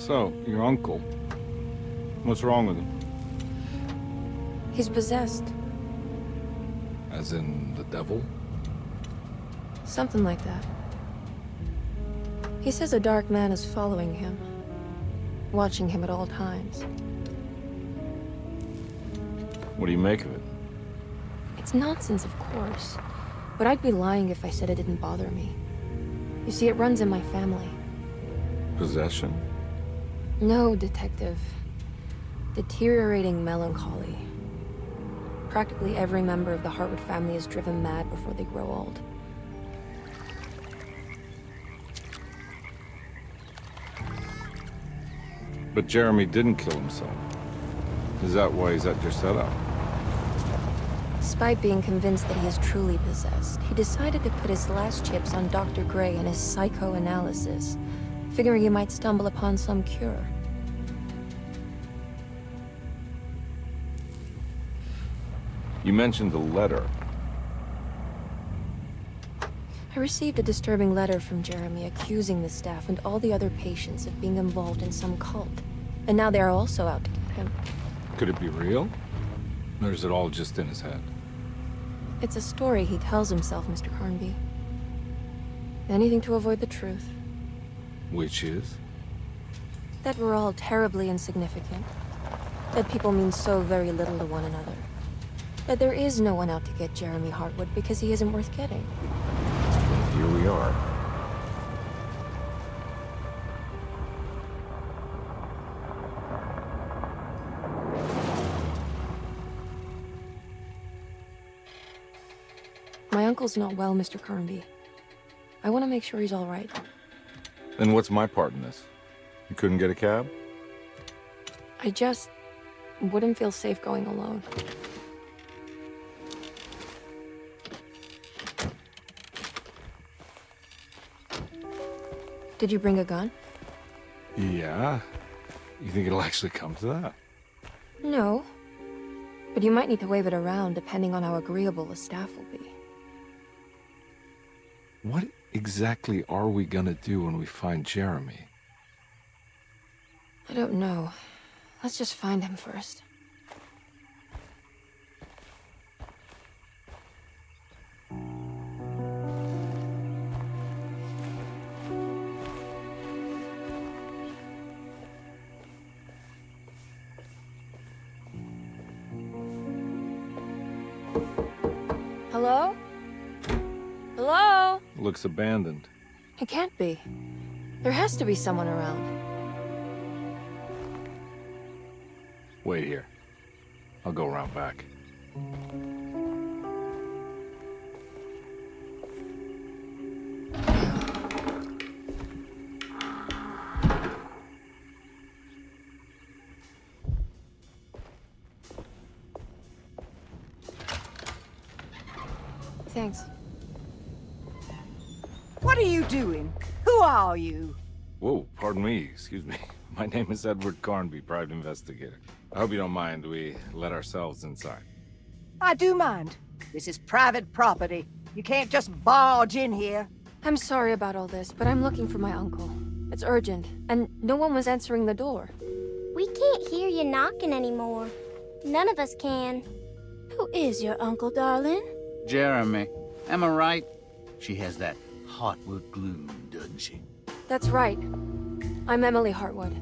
So, your uncle. What's wrong with him? He's possessed. As in the devil? Something like that. He says a dark man is following him, watching him at all times. What do you make of it? It's nonsense, of course. But I'd be lying if I said it didn't bother me. You see, it runs in my family. Possession? No, Detective. Deteriorating melancholy. Practically every member of the Hartwood family is driven mad before they grow old. But Jeremy didn't kill himself. Is that why he's at your setup? Despite being convinced that he is truly possessed, he decided to put his last chips on Dr. Gray and his psychoanalysis, figuring he might stumble upon some cure. You mentioned the letter. I received a disturbing letter from Jeremy accusing the staff and all the other patients of being involved in some cult. And now they are also out to get him. Could it be real? Or is it all just in his head? It's a story he tells himself, Mr. Carnby. Anything to avoid the truth. Which is? That we're all terribly insignificant. That people mean so very little to one another. That there is no one out to get Jeremy Hartwood because he isn't worth getting. And here we are. My uncle's not well, Mr. Carnby. I want to make sure he's all right. Then what's my part in this? You couldn't get a cab? I just wouldn't feel safe going alone. Did you bring a gun? Yeah. You think it'll actually come to that? No. But you might need to wave it around depending on how agreeable the staff will be. What exactly are we gonna do when we find Jeremy? I don't know. Let's just find him first. Hello? Hello? Looks abandoned. It can't be. There has to be someone around. Wait here. I'll go around back. Thanks. What are you doing? Who are you? Whoa, pardon me, excuse me. My name is Edward Carnby, private investigator. I hope you don't mind we let ourselves inside. I do mind. This is private property. You can't just barge in here. I'm sorry about all this, but I'm looking for my uncle. It's urgent, and no one was answering the door. We can't hear you knocking anymore. None of us can. Who is your uncle, darling? Jeremy. Am I right? She has that Hartwood gloom, doesn't she? That's right. I'm Emily Hartwood.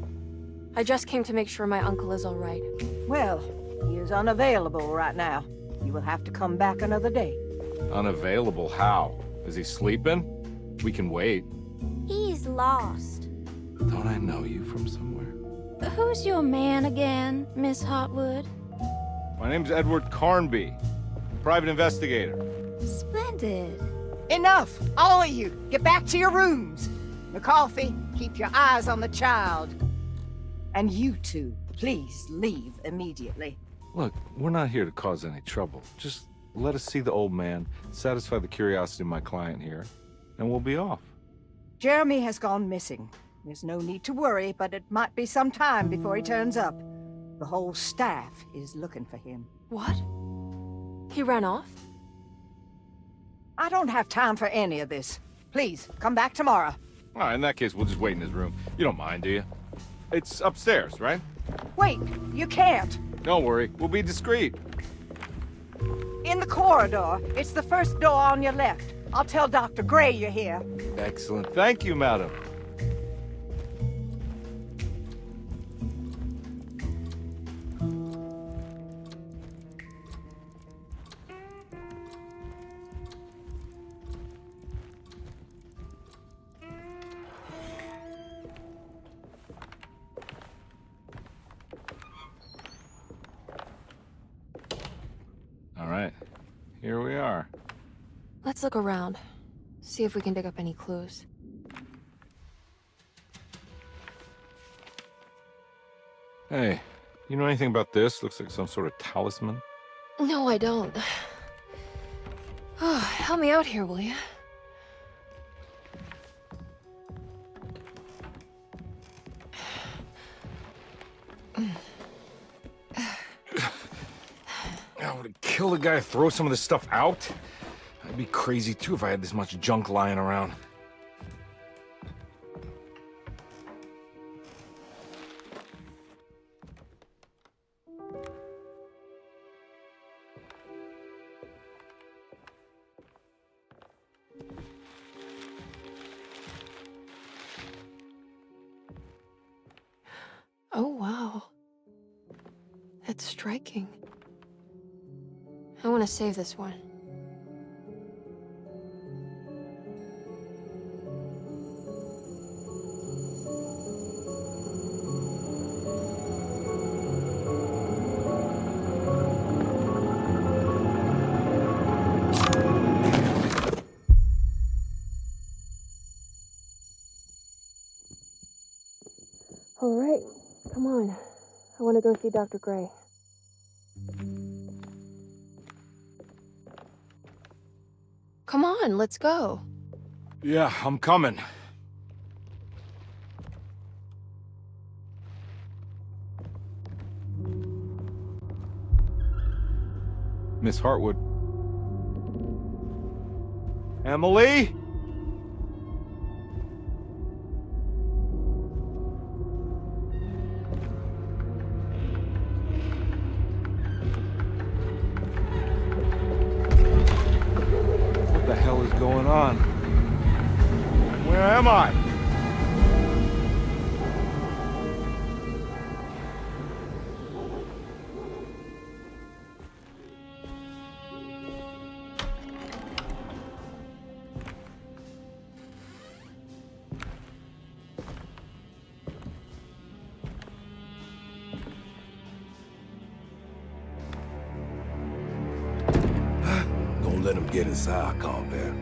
I just came to make sure my uncle is all right. Well, he is unavailable right now. You will have to come back another day. Unavailable how? Is he sleeping? We can wait. He's lost. Don't I know you from somewhere? Who's your man again, Miss Hartwood? My name's Edward Carnby, private investigator. Splendid. Enough! All of you, get back to your rooms. McCarthy, keep your eyes on the child. And you two, please leave immediately. Look, we're not here to cause any trouble. Just let us see the old man, satisfy the curiosity of my client here, and we'll be off. Jeremy has gone missing. There's no need to worry, but it might be some time before he turns up. The whole staff is looking for him. What? He ran off? I don't have time for any of this. Please, come back tomorrow. All right, in that case, we'll just wait in his room. You don't mind, do you? It's upstairs, right? Wait, you can't. Don't worry, we'll be discreet. In the corridor. It's the first door on your left. I'll tell Dr. Gray you're here. Excellent. Thank you, madam. All right, here we are. Let's look around. See if we can dig up any clues. Hey, you know anything about this? Looks like some sort of talisman. No, I don't. Oh, help me out here, will you? I would kill the guy to throw some of this stuff out. I'd be crazy too if I had this much junk lying around. Oh, wow. That's striking. I want to save this one. All right, come on. I want to go see Dr. Gray. Come on, let's go. Yeah, I'm coming. Miss Hartwood. Emily? What the hell is going on? Where am I? Don't let them get inside, combat.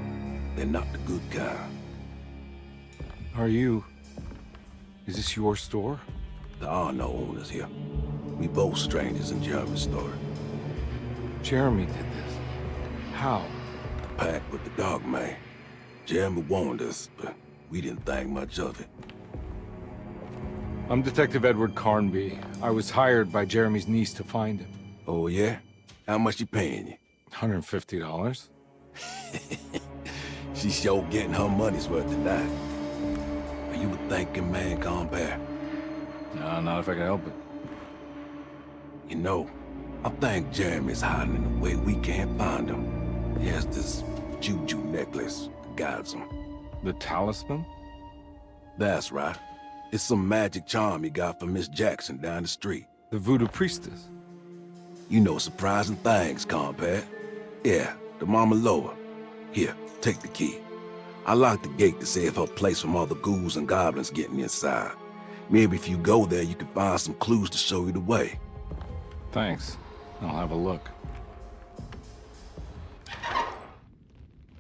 They're not the good kind. Are you... Is this your store? There are no owners here. We both strangers in Jeremy's story. Jeremy did this. How? Packed with the dog man. Jeremy warned us, but we didn't think much of it. I'm Detective Edward Carnby. I was hired by Jeremy's niece to find him. Oh, yeah? How much she paying you? $150. She's sure getting her money's worth tonight. Are you a thinking man, combat? No, not if I can help it. You know, I think Jeremy's hiding in a way we can't find him. He has this juju necklace that guides him. The talisman? That's right. It's some magic charm he got from Miss Jackson down the street. The voodoo priestess? You know surprising things, compat. Yeah, the Mama Loa. Here, take the key. I locked the gate to save her place from all the ghouls and goblins getting inside. Maybe if you go there, you can find some clues to show you the way. Thanks. I'll have a look.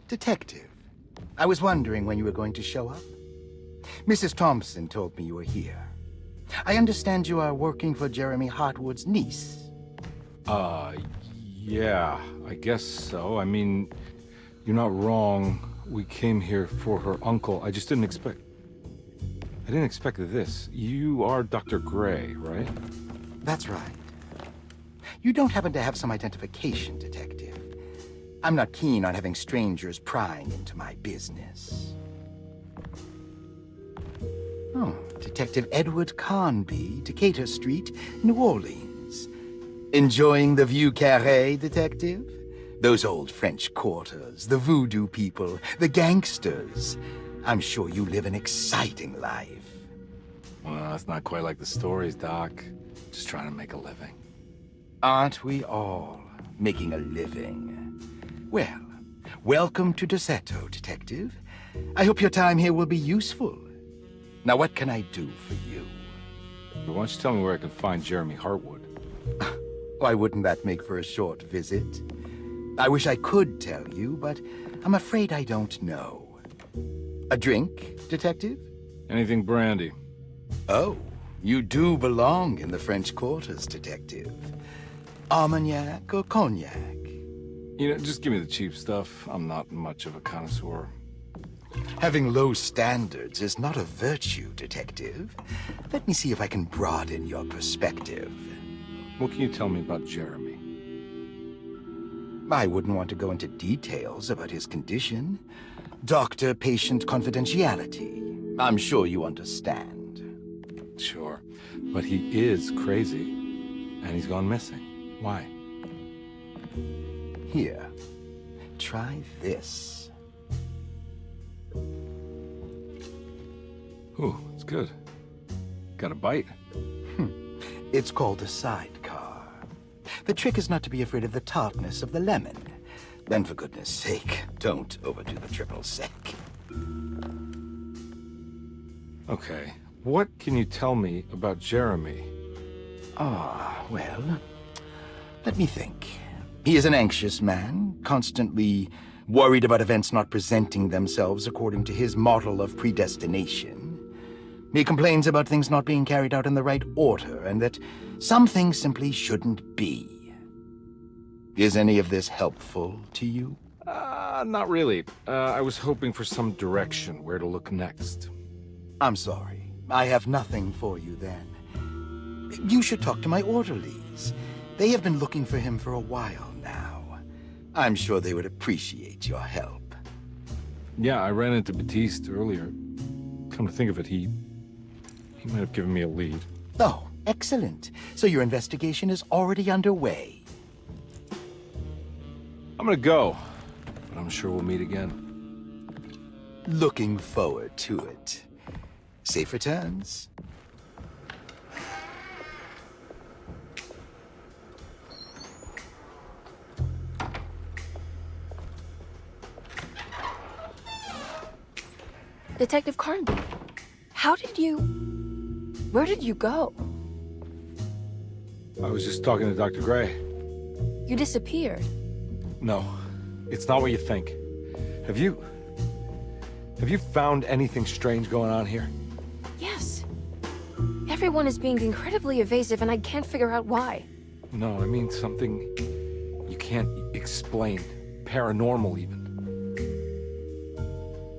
Detective, I was wondering when you were going to show up. Mrs. Thompson told me you were here. I understand you are working for Jeremy Hartwood's niece. Yeah, I guess so. I mean, you're not wrong. We came here for her uncle. I just didn't expect... I didn't expect this. You are Dr. Gray, right? That's right. You don't happen to have some identification, Detective. I'm not keen on having strangers prying into my business. Oh, Detective Edward Carnby, Decatur Street, New Orleans. Enjoying the Vieux Carré, Detective? Those old French quarters, the voodoo people, the gangsters. I'm sure you live an exciting life. Well, that's not quite like the stories, Doc. Just trying to make a living. Aren't we all making a living? Well, welcome to Deseto, Detective. I hope your time here will be useful. Now, what can I do for you? But why don't you tell me where I can find Jeremy Hartwood? Why wouldn't that make for a short visit? I wish I could tell you, but I'm afraid I don't know. A drink, Detective? Anything brandy. Oh, you do belong in the French quarters, Detective. Armagnac or cognac? You know, just give me the cheap stuff. I'm not much of a connoisseur. Having low standards is not a virtue, Detective. Let me see if I can broaden your perspective. What can you tell me about Jeremy? I wouldn't want to go into details about his condition. Doctor-patient confidentiality. I'm sure you understand. Sure. But he is crazy. And he's gone missing. Why? Here, try this. Ooh, it's good. Got a bite? It's called a sidecar. The trick is not to be afraid of the tartness of the lemon. And for goodness sake, don't overdo the triple sec. Okay. What can you tell me about Jeremy? Well, let me think. He is an anxious man, constantly worried about events not presenting themselves according to his model of predestination. He complains about things not being carried out in the right order, and that some things simply shouldn't be. Is any of this helpful to you? Not really. I was hoping for some direction where to look next. I'm sorry. I have nothing for you then. You should talk to my orderlies. They have been looking for him for a while now. I'm sure they would appreciate your help. Yeah, I ran into Batiste earlier. Come to think of it, he might have given me a lead. Oh, excellent. So your investigation is already underway. I'm gonna go, but I'm sure we'll meet again. Looking forward to it. Safe returns. Detective Carnby, where did you go? I was just talking to Dr. Gray. You disappeared. No, it's not what you think. Have you found anything strange going on here? Yes. Everyone is being incredibly evasive and I can't figure out why. No, I mean something you can't explain. Paranormal, even.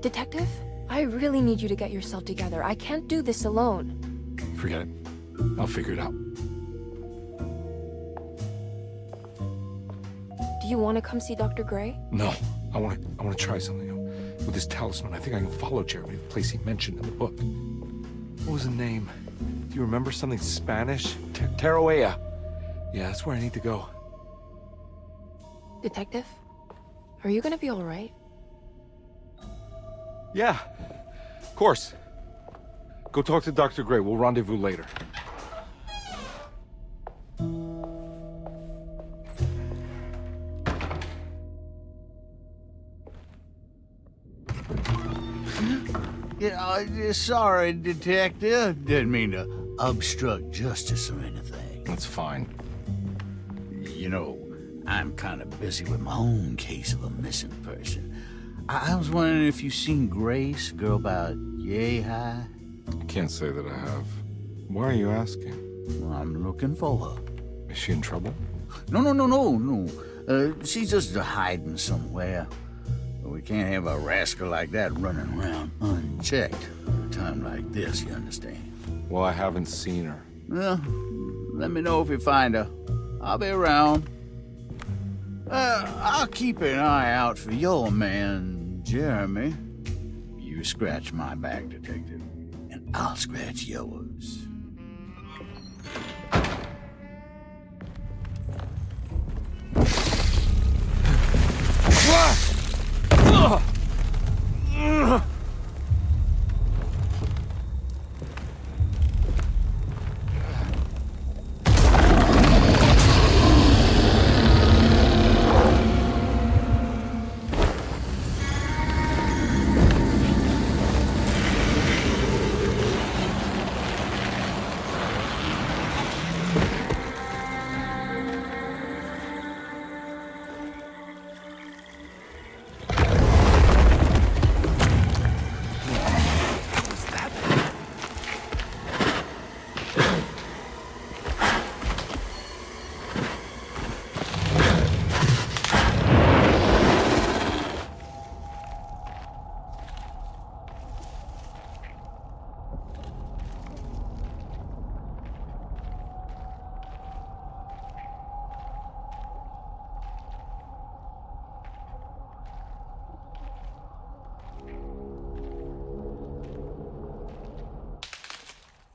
Detective, I really need you to get yourself together. I can't do this alone. Forget it. I'll figure it out. Do you want to come see Dr. Gray? No, I want to try something. With this talisman, I think I can follow Jeremy to the place he mentioned in the book. What was the name? Do you remember something Spanish? Teroea. Yeah, that's where I need to go. Detective, are you gonna be all right? Yeah, of course. Go talk to Dr. Gray. We'll rendezvous later. Yeah, sorry, Detective. Didn't mean to obstruct justice or anything. That's fine. You know, I'm kind of busy with my own case of a missing person. I was wondering if you've seen Grace, girl about yay high? I can't say that I have. Why are you asking? Well, I'm looking for her. Is she in trouble? No. She's just hiding somewhere. We can't have a rascal like that running around unchecked at a time like this, you understand? Well, I haven't seen her. Well, let me know if you find her. I'll be around. I'll keep an eye out for your man, Jeremy. You scratch my back, Detective, and I'll scratch yours.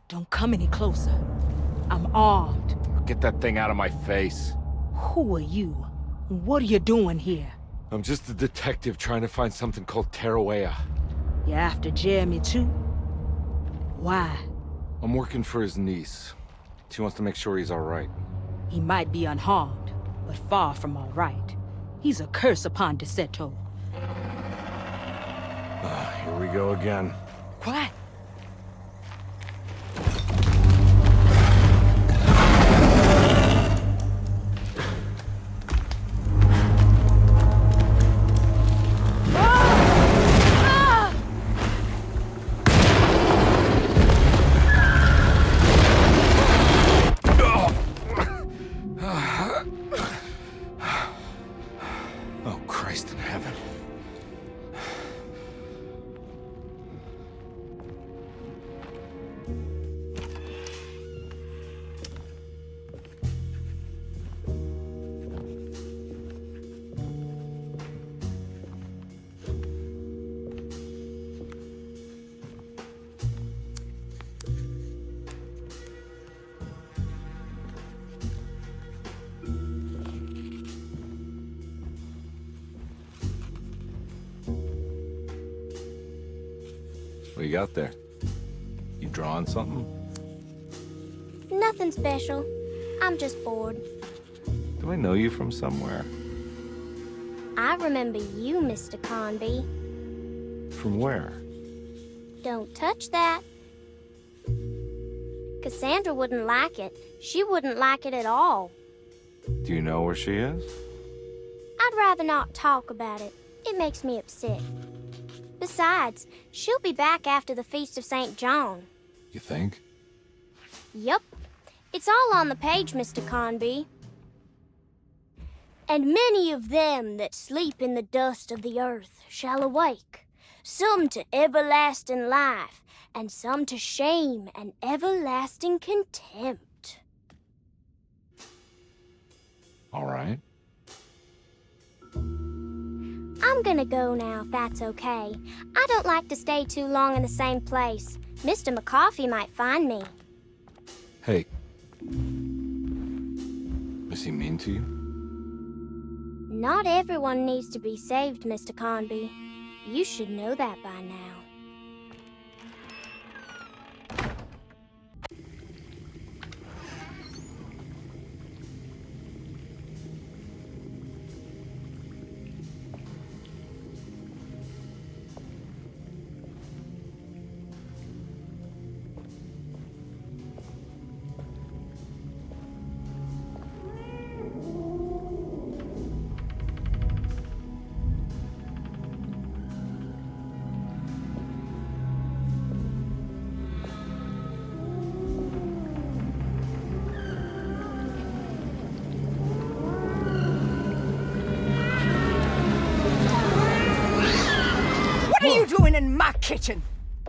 Don't come any closer. I'm armed. Get that thing out of my face. Who are you? What are you doing here? I'm just a detective trying to find something called Teruea. You after Jeremy too? Why? I'm working for his niece. She wants to make sure he's all right. He might be unharmed, but far from all right. He's a curse upon Deseto. Here we go again. Quiet. Oh, Christ in heaven. What you got there? You drawing something? Nothing special. I'm just bored. Do I know you from somewhere? I remember you, Mr. Conby. From where? Don't touch that. Cassandra wouldn't like it. She wouldn't like it at all. Do you know where she is? I'd rather not talk about it. It makes me upset. Besides, she'll be back after the Feast of St. John. You think? Yup. It's all on the page, Mr. Conby. And many of them that sleep in the dust of the earth shall awake, some to everlasting life, and some to shame and everlasting contempt. All right. I'm gonna go now, if that's okay. I don't like to stay too long in the same place. Mr. McCoffey might find me. Hey. Is he mean to you? Not everyone needs to be saved, Mr. Conby. You should know that by now. What are you doing in my kitchen?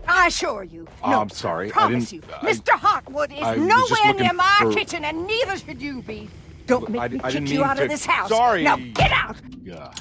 I assure you. Oh, No, I'm sorry. I promise didn't- you. I- Mr. Hotwood is I was just nowhere looking near my for- kitchen, and neither should you be. Don't make I me didn't kick mean you out to- of this house. Sorry. Now get out! Yeah.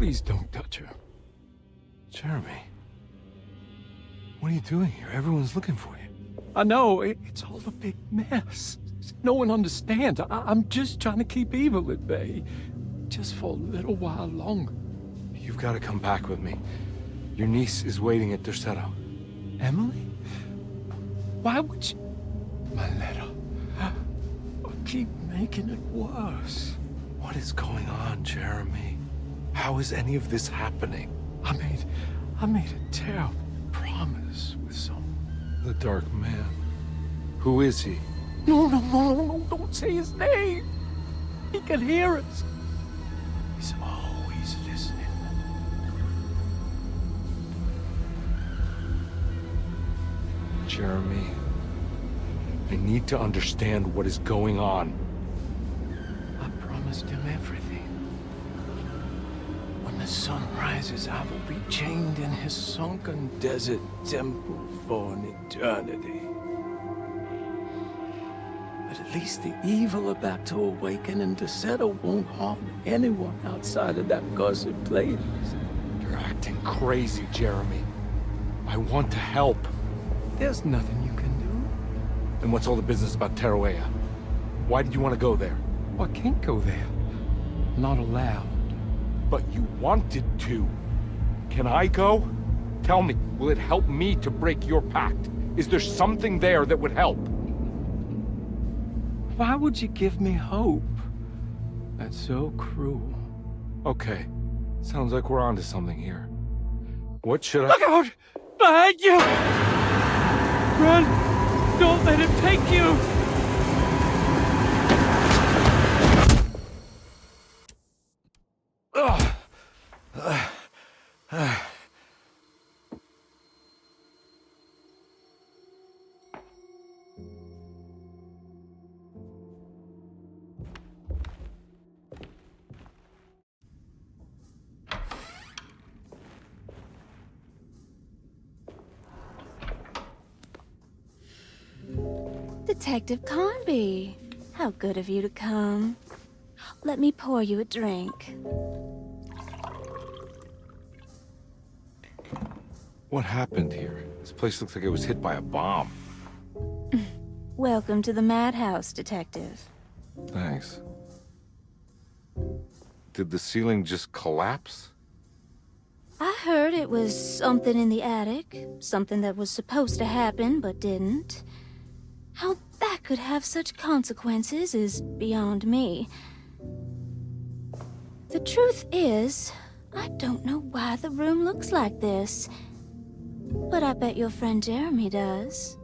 Please don't touch her. Jeremy. What are you doing here? Everyone's looking for you. I know, it's all a big mess. No one understands. I'm just trying to keep evil at bay. Just for a little while longer. You've got to come back with me. Your niece is waiting at Tercero. Emily? Why would you... My letter. I keep making it worse. What is going on, Jeremy? How is any of this happening? I made a terrible promise with someone. The Dark Man. Who is he? No, don't say his name. He can hear us. He's always listening. Jeremy, I need to understand what is going on. I promised him everything. When the sun rises, I will be chained in his sunken desert temple for an eternity. But at least the evil about to awaken and to settle won't harm anyone outside of that cursed place. You're acting crazy, Jeremy. I want to help. There's nothing you can do. And what's all the business about Tarawea? Why did you want to go there? I can't go there. Not allowed. But you wanted to. Can I go? Tell me, will it help me to break your pact? Is there something there that would help? Why would you give me hope? That's so cruel. Okay. Sounds like we're onto something here. What should I... Look out! Behind you! Run! Don't let him take you! Detective Carnby, how good of you to come. Let me pour you a drink. What happened here? This place looks like it was hit by a bomb. Welcome to the madhouse, Detective. Thanks. Did the ceiling just collapse? I heard it was something in the attic. Something that was supposed to happen, but didn't. How that could have such consequences is beyond me. The truth is, I don't know why the room looks like this. But I bet your friend Jeremy does.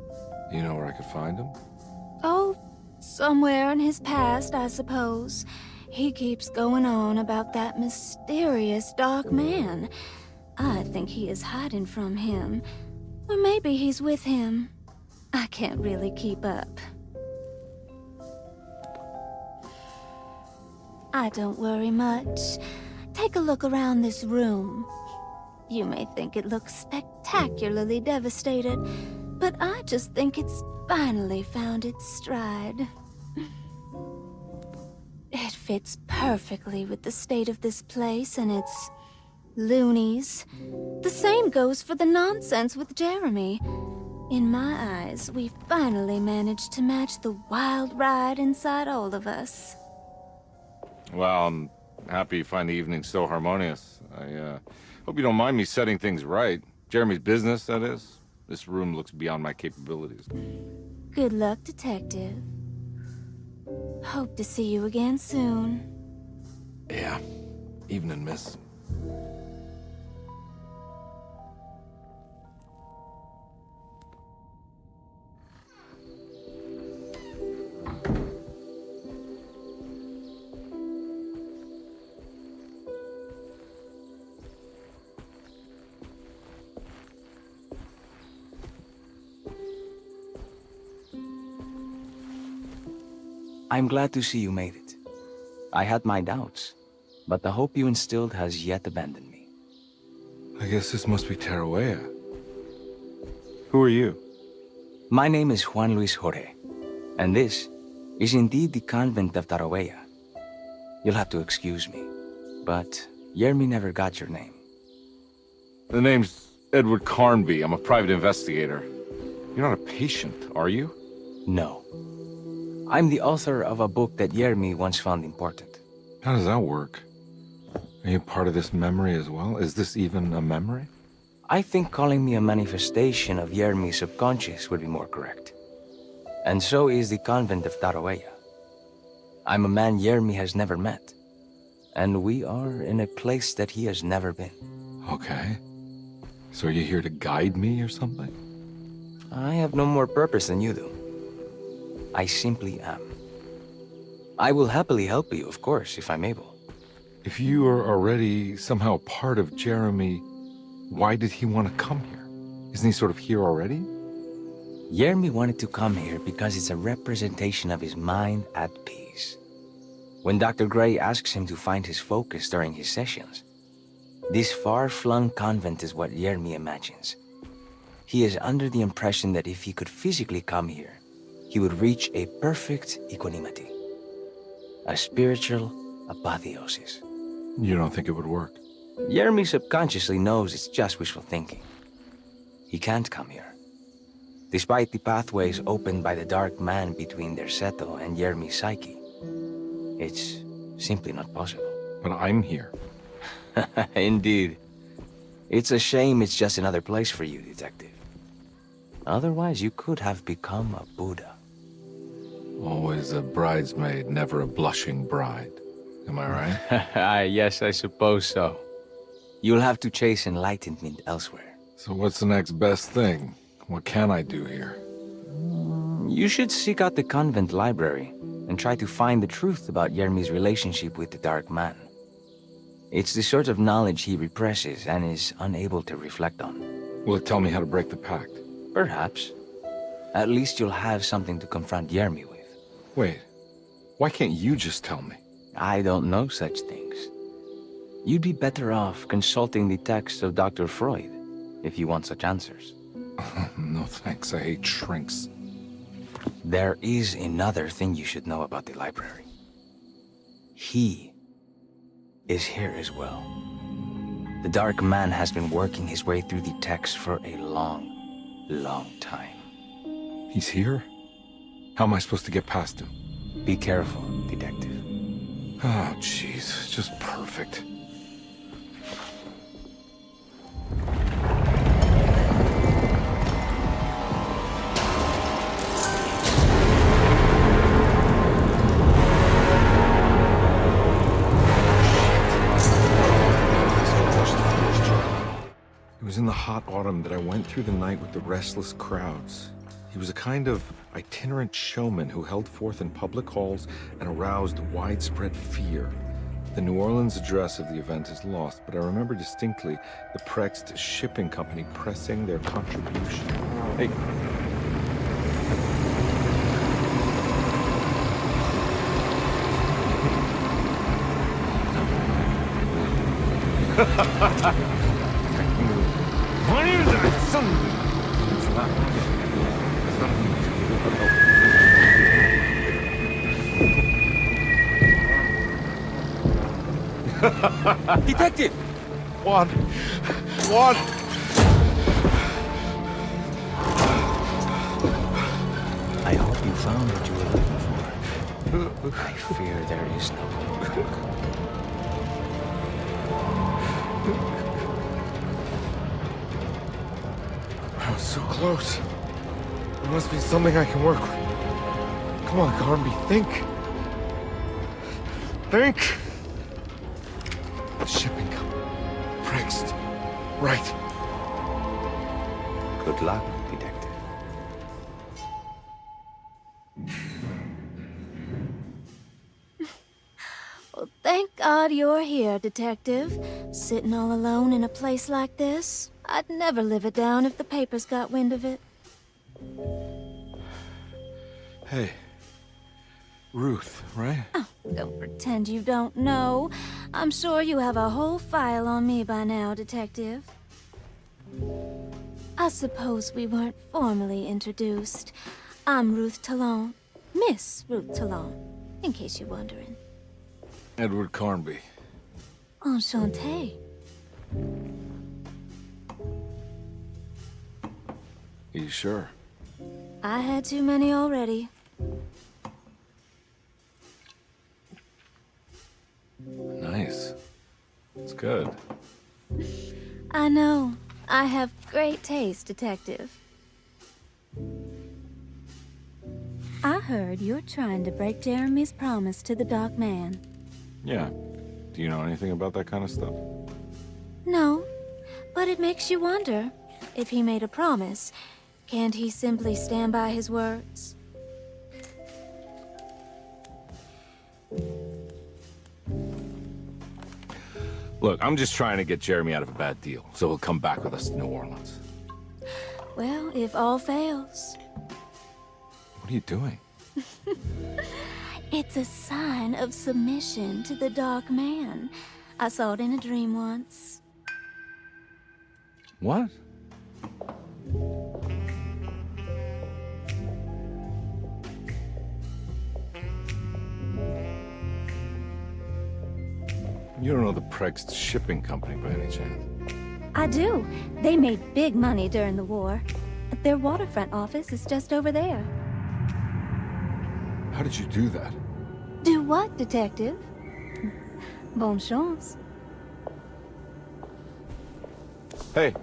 You know where I could find him? Oh, somewhere in his past, I suppose. He keeps going on about that mysterious dark man. I think he is hiding from him. Or maybe he's with him. I can't really keep up. I don't worry much. Take a look around this room. You may think it looks spectacularly devastated, but I just think it's finally found its stride. It fits perfectly with the state of this place and its loonies. The same goes for the nonsense with Jeremy. In my eyes, we finally managed to match the wild ride inside all of us. Well, I'm happy you find the evening so harmonious. I hope you don't mind me setting things right. Jeremy's business, that is. This room looks beyond my capabilities. Good luck, Detective. Hope to see you again soon. Yeah. Evening, miss. I'm glad to see you made it. I had my doubts, but the hope you instilled has yet abandoned me. I guess this must be Tarawea. Who are you? My name is Juan Luis Jorge, and this is indeed the convent of Tarawea. You'll have to excuse me, but Yermi never got your name. The name's Edward Carnby. I'm a private investigator. You're not a patient, are you? No. I'm the author of a book that Yermi once found important. How does that work? Are you part of this memory as well? Is this even a memory? I think calling me a manifestation of Yermi's subconscious would be more correct. And so is the convent of Tarawaya. I'm a man Yermi has never met. And we are in a place that he has never been. Okay. So are you here to guide me or something? I have no more purpose than you do. I simply am. I will happily help you, of course, if I'm able. If you are already somehow part of Jeremy, why did he want to come here? Isn't he sort of here already? Yermi wanted to come here because it's a representation of his mind at peace. When Dr. Gray asks him to find his focus during his sessions, this far-flung convent is what Yermi imagines. He is under the impression that if he could physically come here, he would reach a perfect equanimity. A spiritual apotheosis. You don't think it would work? Yermi subconsciously knows it's just wishful thinking. He can't come here. Despite the pathways opened by the dark man between their Seto and Yermi's psyche, it's simply not possible. But I'm here. Indeed. It's a shame it's just another place for you, Detective. Otherwise, you could have become a Buddha. Always a bridesmaid, never a blushing bride. Am I right? Yes, I suppose so. You'll have to chase enlightenment elsewhere. So what's the next best thing? What can I do here? You should seek out the convent library and try to find the truth about Yermi's relationship with the Dark Man. It's the sort of knowledge he represses and is unable to reflect on. Will it tell me how to break the pact? Perhaps. At least you'll have something to confront Yermi with. Wait, why can't you just tell me? I don't know such things. You'd be better off consulting the text of Dr. Freud if you want such answers. No thanks, I hate shrinks. There is another thing you should know about the library. He is here as well. The Dark Man has been working his way through the text for a long time. He's here? How am I supposed to get past him? Be careful, Detective. Oh, jeez, just perfect. It was in the hot autumn that I went through the night with the restless crowds. He was a kind of itinerant showman who held forth in public halls and aroused widespread fear. The New Orleans address of the event is lost, but I remember distinctly the Prext shipping company pressing their contribution. Hey. Detective! Juan! I hope you found what you were looking for. I fear there is no going back. I was so close. There must be something I can work with. Come on, Carnby, think. Think! Shipping company. Prext. Right. Good luck, Detective. Well, thank God you're here, Detective. Sitting all alone in a place like this. I'd never live it down if the papers got wind of it. Hey. Ruth, right? Oh, don't pretend you don't know. I'm sure you have a whole file on me by now, Detective. I suppose we weren't formally introduced. I'm Ruth Talon. Miss Ruth Talon, in case you're wondering. Edward Carnby. Enchanté. Are you sure? I had too many already. Nice. It's good. I know. I have great taste, Detective. I heard you're trying to break Jeremy's promise to the Dark Man. Yeah. Do you know anything about that kind of stuff? No, but it makes you wonder. If he made a promise, can't he simply stand by his words? Look, I'm just trying to get Jeremy out of a bad deal, so he'll come back with us to New Orleans. Well, if all fails, What are you doing? it's a sign of submission to the Dark Man. I saw it in a dream once. What? You don't know the Preg's shipping company by any chance? I do. They made big money during the war. Their waterfront office is just over there. How did you do that? Do what, Detective? Bonne chance. Hey,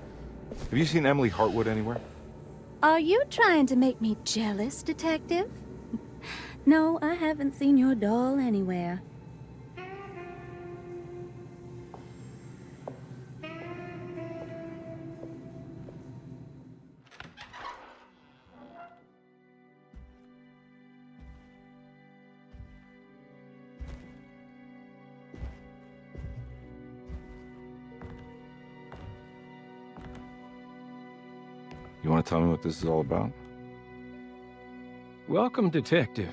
have you seen Emily Hartwood anywhere? Are you trying to make me jealous, Detective? No, I haven't seen your doll anywhere. You want to tell me what this is all about? Welcome, Detective,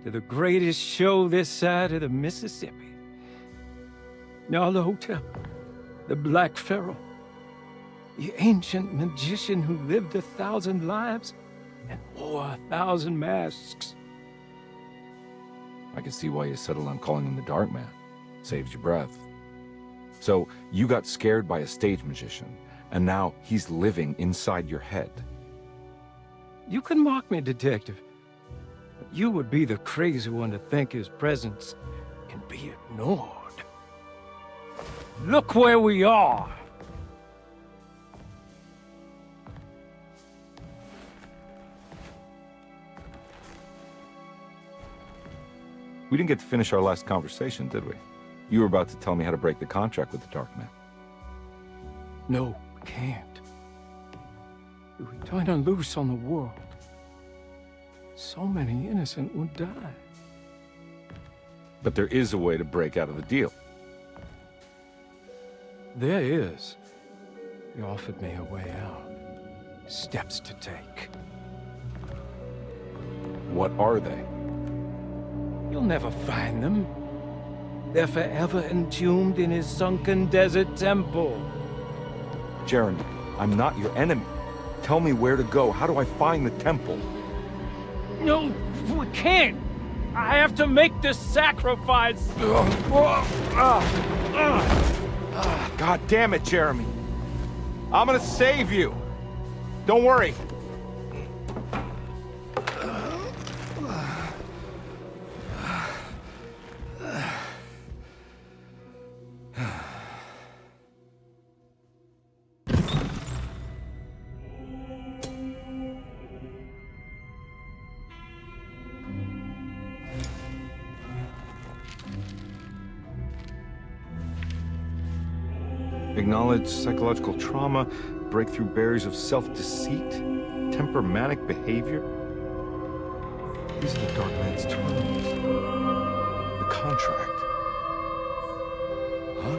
to the greatest show this side of the Mississippi. Now the hotel, the Black Pharaoh, the ancient magician who lived 1,000 lives and wore 1,000 masks. I can see why you settled on calling him the Dark Man. Saves your breath. So, you got scared by a stage magician, and now he's living inside your head. You can mock me, Detective, but you would be the crazy one to think his presence can be ignored. Look where we are! We didn't get to finish our last conversation, did we? You were about to tell me how to break the contract with the Dark Man. No, we can't. If we turn him loose on the world, so many innocent would die. But there is a way to break out of the deal. There is. He offered me a way out. Steps to take. What are they? You'll never find them. They're forever entombed in his sunken desert temple. Jeremy, I'm not your enemy. Tell me where to go. How do I find the temple? No, we can't. I have to make this sacrifice. God damn it, Jeremy. I'm gonna save you. Don't worry. Acknowledge psychological trauma, breakthrough barriers of self-deceit, temperamental behavior. These are the Dark Man's terms. The contract. Huh?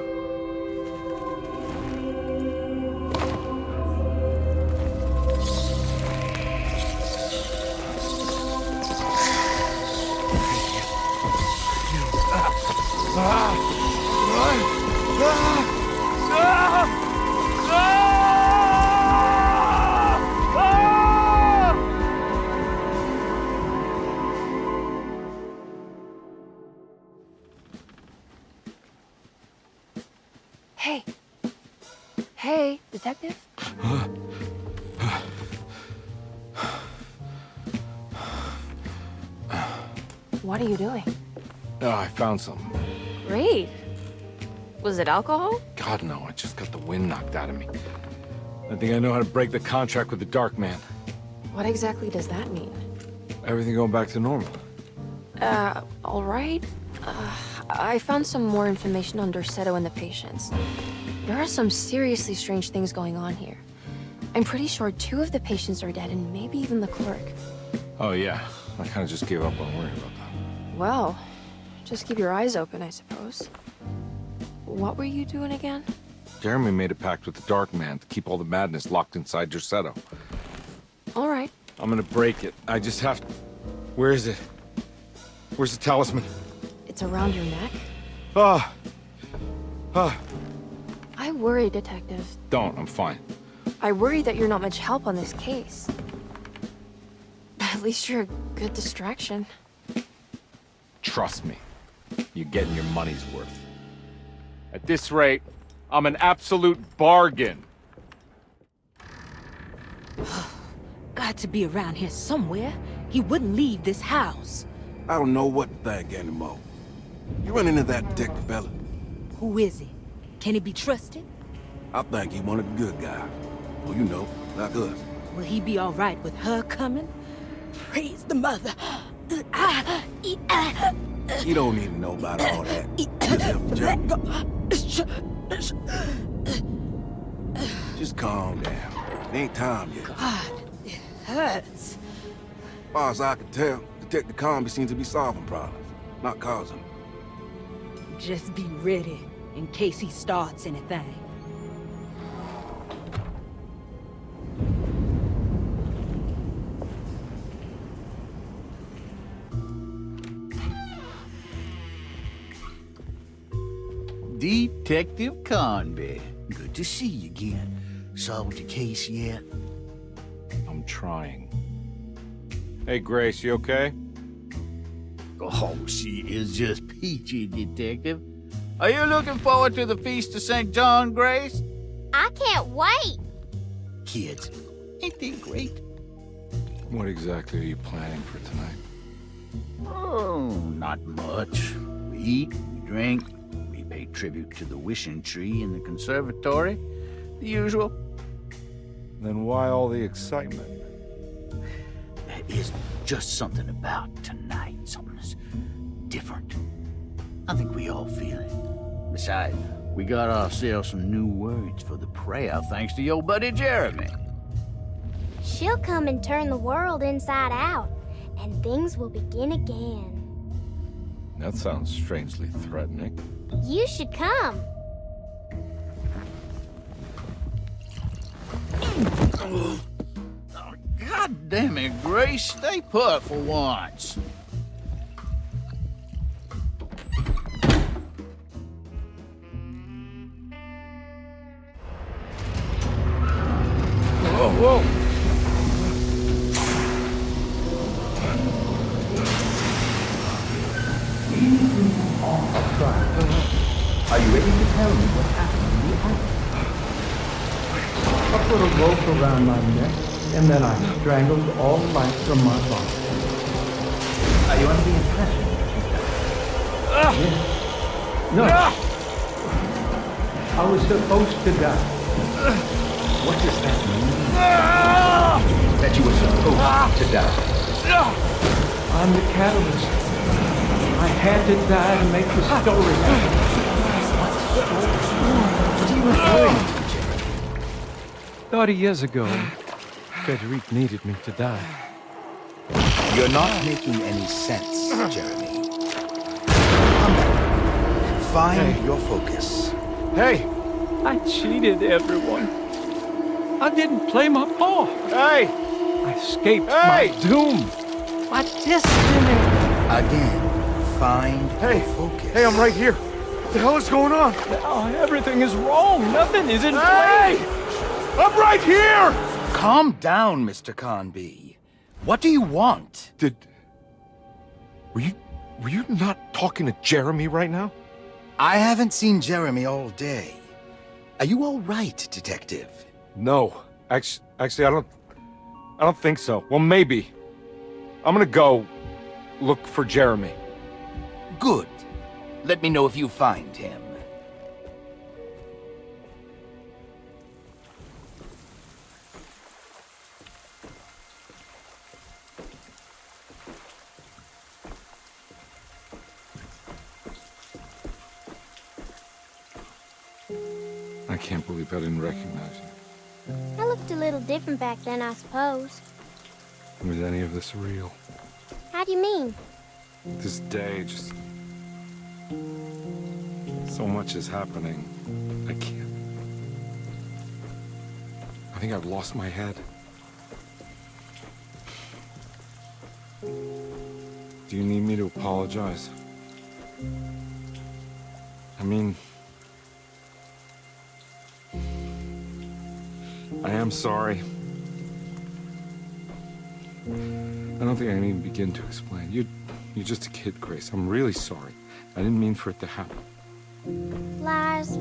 Detective? What are you doing? Oh, I found something. Great. Was it alcohol? God, no, I just got the wind knocked out of me. I think I know how to break the contract with the Dark Man. What exactly does that mean? Everything going back to normal. All right. I found some more information on Dorsetto and the patients. There are some seriously strange things going on here. I'm pretty sure 2 of the patients are dead, and maybe even the clerk. Oh, yeah. I kind of just gave up on worrying about that. Well, just keep your eyes open, I suppose. What were you doing again? Jeremy made a pact with the Dark Man to keep all the madness locked inside Dorsetto. All right. I'm gonna break it. I just have to... Where is it? Where's the talisman? It's around your neck? Ah! I worry, Detective. Don't, I'm fine. I worry that you're not much help on this case. At least you're a good distraction. Trust me. You're getting your money's worth. At this rate, I'm an absolute bargain. Got to be around here somewhere. He wouldn't leave this house. I don't know what to think anymore. You run into that detective fella? Who is he? Can he be trusted? I think he one of the good guys. Well, you know, like us. Will he be all right with her coming? Praise the mother. You don't need to know about all that. Just help the job. Just calm down. It ain't time yet. God, it hurts. As far as I can tell, Detective Comby seems to be solving problems, not causing them. Just be ready in case he starts anything. Detective Conby. Good to see you again. Solved your case yet? I'm trying. Hey, Grace, you okay? Oh, she is just peachy, Detective. Are you looking forward to the Feast of St. John, Grace? I can't wait. Kids, ain't they great? What exactly are you planning for tonight? Oh, not much. We eat, we drink, we pay tribute to the wishing tree in the conservatory. The usual. Then why all the excitement? There is just something about tonight, something that's different. I think we all feel it. Besides, we got ourselves some new words for the prayer thanks to your buddy Jeremy. She'll come and turn the world inside out, and things will begin again. That sounds strangely threatening. You should come. Oh, God damn it, Grace. Stay put for once. Whoa! Are you ready to tell me what happened in the attic? I put a rope around my neck, and then I strangled all life from my body. Are you under the impression that you died? Yes. No. I was supposed to die. What does that mean? That you were supposed to die. I'm the catalyst. I had to die to make the story happen. What are you referring to, Jeremy? 30 years ago, Frederic needed me to die. You're not making any sense, Jeremy. Come back. Find your focus. Hey! I cheated everyone. I didn't play my part. Hey! I escaped my doom, my destiny. Again, find your focus. Hey, I'm right here. What the hell is going on? Now everything is wrong. Nothing is in Hey! place. I'm right here! Calm down, Mr. Conby. What do you want? Were you not talking to Jeremy right now? I haven't seen Jeremy all day. Are you all right, Detective? No. Actually, I don't think so. Well, maybe. I'm gonna go look for Jeremy. Good. Let me know if you find him. I can't believe I didn't recognize you. I looked a little different back then, I suppose. Was any of this real? How do you mean? This day, just... so much is happening. I can't... I think I've lost my head. Do you need me to apologize? I mean... I am sorry. I don't think I need to begin to explain. You're just a kid, Grace. I'm really sorry. I didn't mean for it to happen. Lies.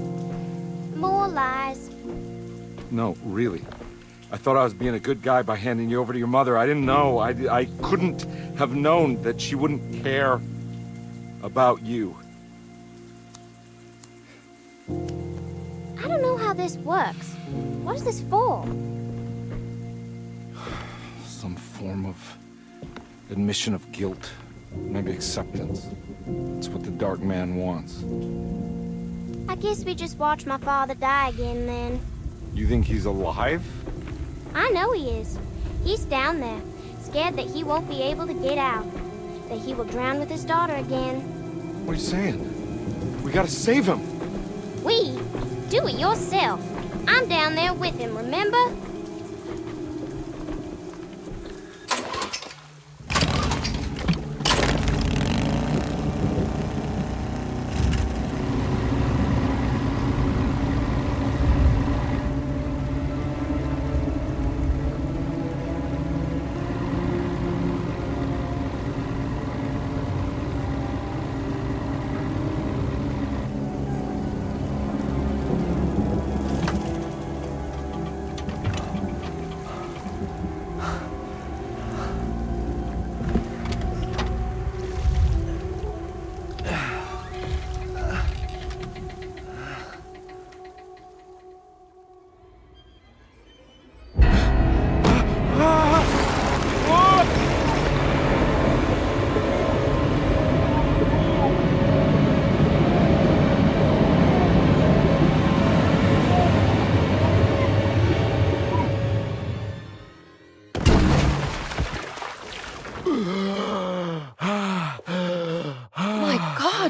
More lies. No, really. I thought I was being a good guy by handing you over to your mother. I didn't know. I couldn't have known that she wouldn't care about you. I don't know how this works. What is this for? Some form of admission of guilt. Maybe acceptance. It's what the Dark Man wants. I guess we just watch my father die again then. You think he's alive? I know he is. He's down there, scared that he won't be able to get out. That he will drown with his daughter again. What are you saying? We gotta save him! We? Do it yourself. I'm down there with him, remember?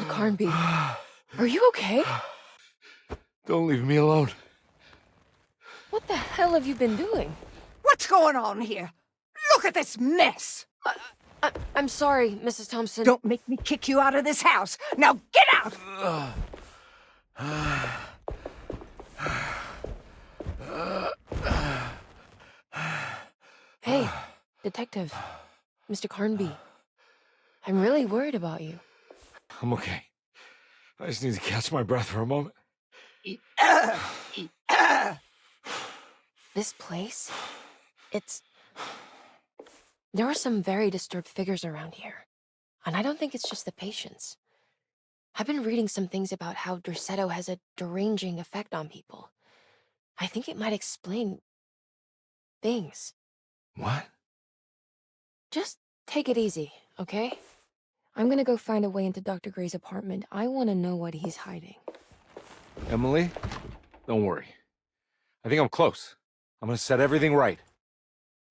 Carnby, are you okay? Don't leave me alone. What the hell have you been doing? What's going on here? Look at this mess! I'm sorry, Mrs. Thompson. Don't make me kick you out of this house. Now get out! Hey, Detective. Mr. Carnby. I'm really worried about you. I'm okay. I just need to catch my breath for a moment. This place? There are some very disturbed figures around here. And I don't think it's just the patients. I've been reading some things about how Derceto has a deranging effect on people. I think it might explain... things. What? Just take it easy, okay? I'm gonna go find a way into Dr. Gray's apartment. I want to know what he's hiding. Emily, don't worry. I think I'm close. I'm gonna set everything right.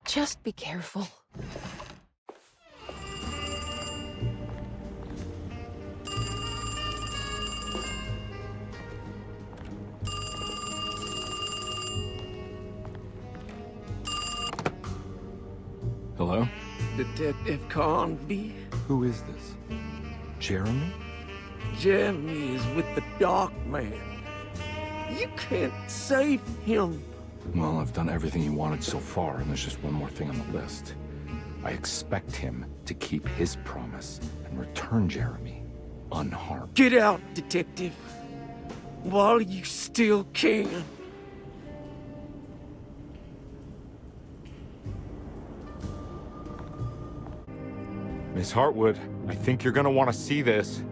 Just be careful. Hello? Detective Carnby? Who is this? Jeremy? Jeremy is with the Dark Man. You can't save him. Well, I've done everything he wanted so far, and there's just one more thing on the list. I expect him to keep his promise and return Jeremy unharmed. Get out, Detective. While you still can. Miss Hartwood, I think you're gonna want to see this.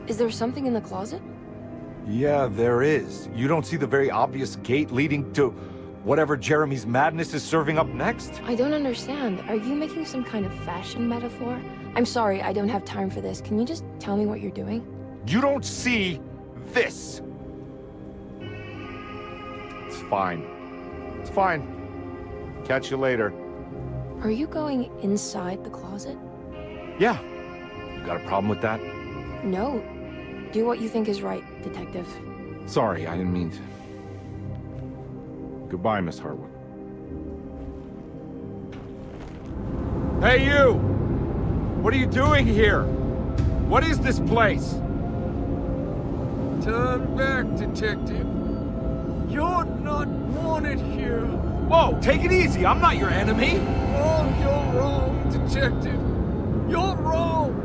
Is there something in the closet? Yeah, there is. You don't see the very obvious gate leading to whatever Jeremy's madness is serving up next? I don't understand. Are you making some kind of fashion metaphor? I'm sorry, I don't have time for this. Can you just tell me what you're doing? You don't see this. It's fine. It's fine. Catch you later. Are you going inside the closet? Yeah. You got a problem with that? No. Do what you think is right, Detective. Sorry, I didn't mean to. Goodbye, Miss Hartwood. Hey, you! What are you doing here? What is this place? Turn back, Detective. You're not wanted here. Whoa, take it easy. I'm not your enemy. Oh, you're wrong, Detective. You're wrong.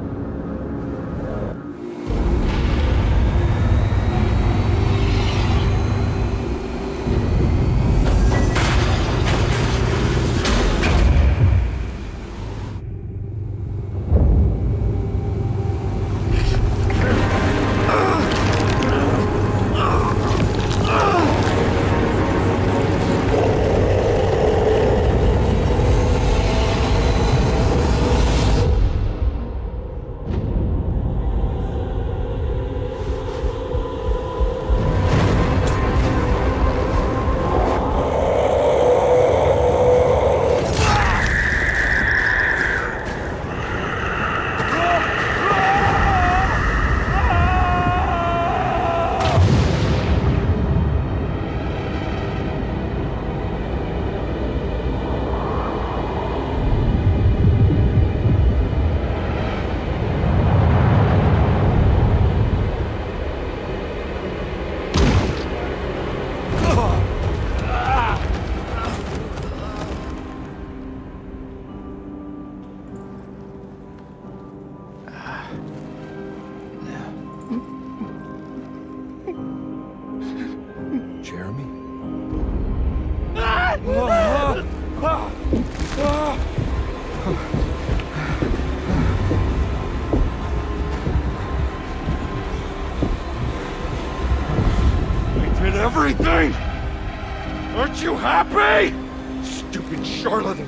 Jeremy? I did everything! Aren't you happy? Stupid charlatan!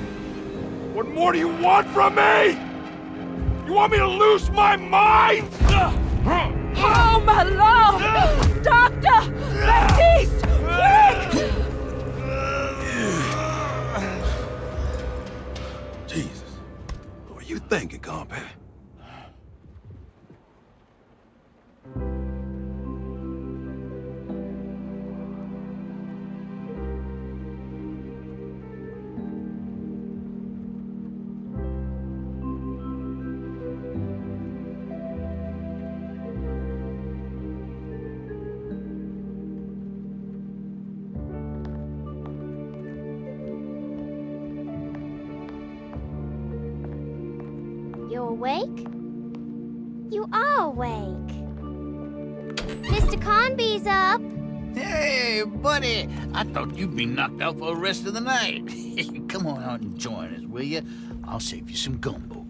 What more do you want from me? You want me to lose my mind? Oh, my lord! Doctor! Baptiste! Quick! Jesus. What were you thinking, compadre? You awake? You are awake. Mr. Conby's up. Hey, buddy. I thought you'd be knocked out for the rest of the night. Come on out and join us, will you? I'll save you some gumbo.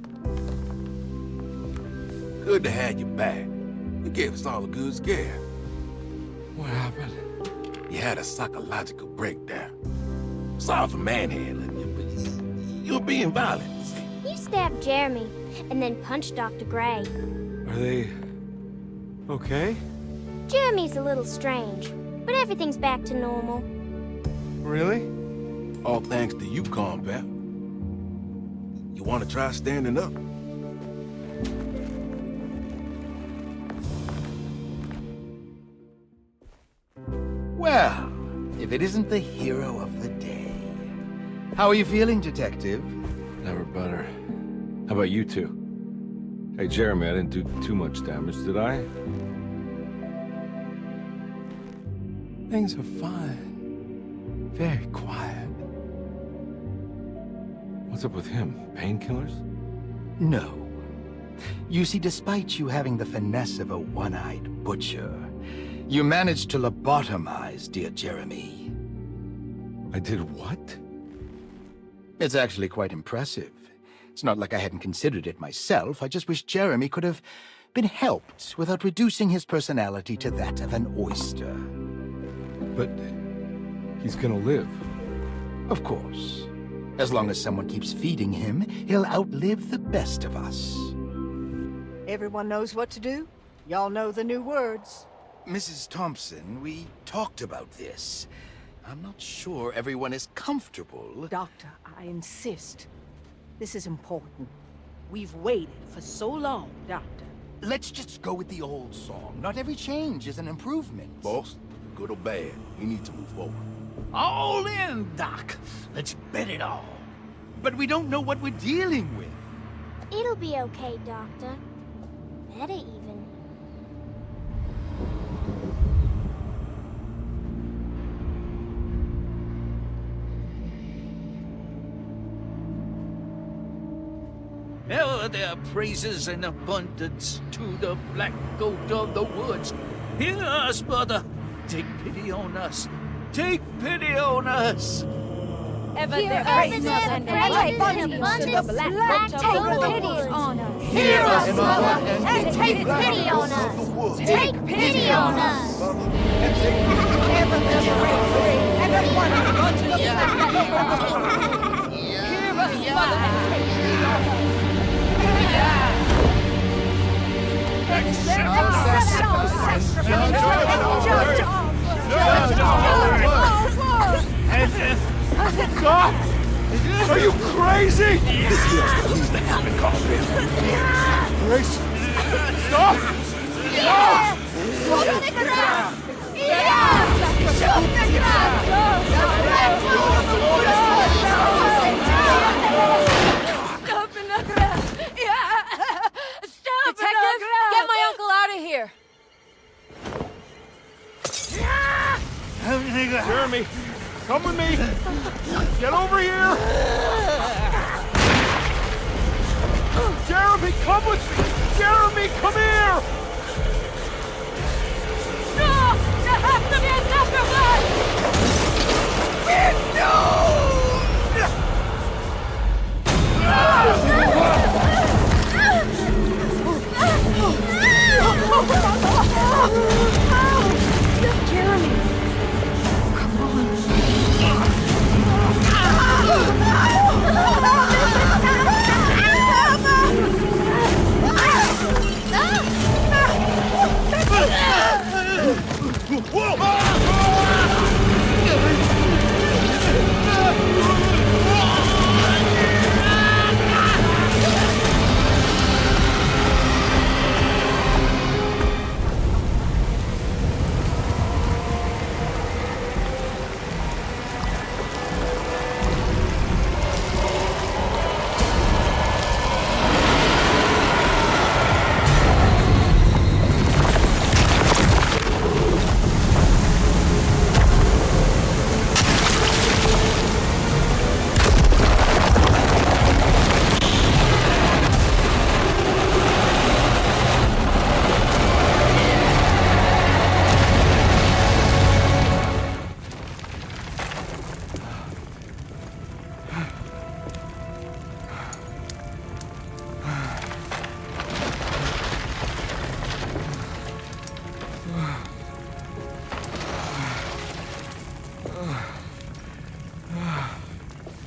Good to have you back. You gave us all a good scare. What happened? You had a psychological breakdown. Sorry for manhandling you, but you're being violent. You stabbed Jeremy and then punched Dr. Gray. Are they... okay? Jeremy's a little strange, but everything's back to normal. Really? All thanks to you, combat. You want to try standing up? Well, if it isn't the hero of the day. How are you feeling, Detective? Never better. How about you two? Hey, Jeremy, I didn't do too much damage, did I? Things are fine. Very quiet. What's up with him? Painkillers? No. You see, despite you having the finesse of a one-eyed butcher, you managed to lobotomize dear Jeremy. I did what? It's actually quite impressive. It's not like I hadn't considered it myself. I just wish Jeremy could have been helped without reducing his personality to that of an oyster. But he's gonna live. Of course. As long as someone keeps feeding him, he'll outlive the best of us. Everyone knows what to do? Y'all know the new words. Mrs. Thompson, we talked about this. I'm not sure everyone is comfortable. Doctor, I insist. This is important. We've waited for so long, Doctor. Let's just go with the old song. Not every change is an improvement. Boss, good or bad, we need to move forward. All in, Doc. Let's bet it all. But we don't know what we're dealing with. It'll be okay, Doctor. Better even. Hell, there are praises and abundance to the black goat of the woods. Hear us, mother. Take pity on us. Take pity on us. Ever Hear there us, praises there and praises abundance and to the abundance, black black goat of the goat woods. on us. Hear us, Mother, and take pity on us. Take pity on us. Ever there's praises and abundance to the black goat of the woods. Hear us, Mother, and take pity on us. Stop! Are you crazy? This just needs to happen, Carpet. Grace! Stop! Stop! Detective, get my uncle out of here. Jeremy, come with me! Get over here! Jeremy, come with me! Jeremy, come here! No! There has to be another one! Jeremy,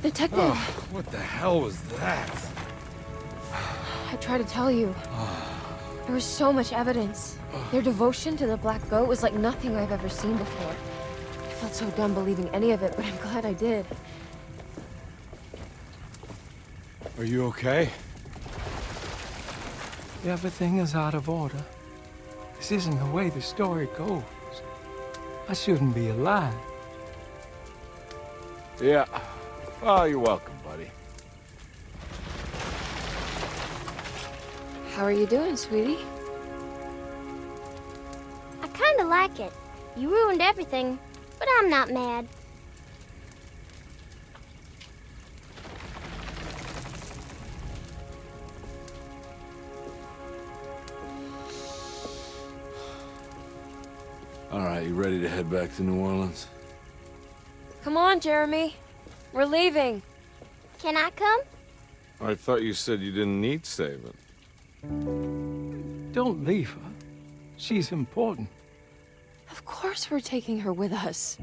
Detective, Oh, what the hell was that? I tried to tell you. There was so much evidence. Their devotion to the Black Goat was like nothing I've ever seen before. I felt so dumb believing any of it, but I'm glad I did. Are you okay? Everything is out of order. This isn't the way the story goes. I shouldn't be alive. Yeah. Oh, you're welcome, buddy. How are you doing, sweetie? I kinda like it. You ruined everything, but I'm not mad. All right, you ready to head back to New Orleans? Come on, Jeremy. We're leaving. Can I come? I thought you said you didn't need saving. Don't leave her. She's important. Of course we're taking her with us.